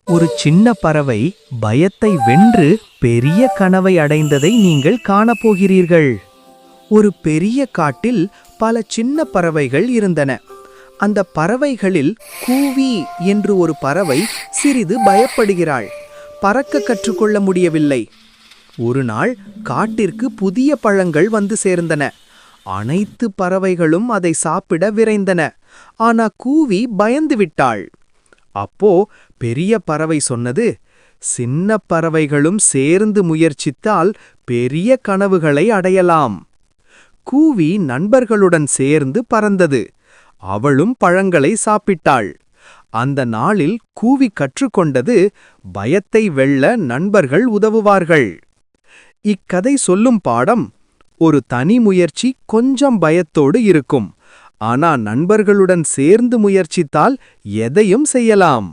ஒரு சின்ன பறவை பயத்தை வென்று பெரிய கனவை அடைந்ததை நீங்கள் காணப்போகிறீர்கள். ஒரு பெரிய காட்டில் பல சின்ன பறவைகள் இருந்தன. அந்த பறவைகளில் கூவி என்று ஒரு பறவை சிறிது பயப்படுகிறாள். பறக்க கற்றுக்கொள்ள முடியவில்லை. ஒரு நாள் காட்டிற்கு புதிய பழங்கள் வந்து சேர்ந்தன. அனைத்து பறவைகளும் அதை சாப்பிட விரைந்தன. ஆனா கூவி பயந்து விட்டாள். அப்போ பெரிய பறவை சொன்னது, சின்ன பறவைகளும் சேர்ந்து முயற்சித்தால் பெரிய கனவுகளை அடையலாம். கூவி நண்பர்களுடன் சேர்ந்து பறந்தது. அவளும் பழங்களை சாப்பிட்டாள். அந்த நாளில் கூவி கற்றுக்கொண்டது, பயத்தை வெல்ல நண்பர்கள் உதவுவார்கள். இக்கதை சொல்லும் பாடம், ஒரு தனி முயற்சி கொஞ்சம் பயத்தோடு இருக்கும். ஆனா நண்பர்களுடன் சேர்ந்து முயற்சித்தால் எதையும் செய்யலாம்.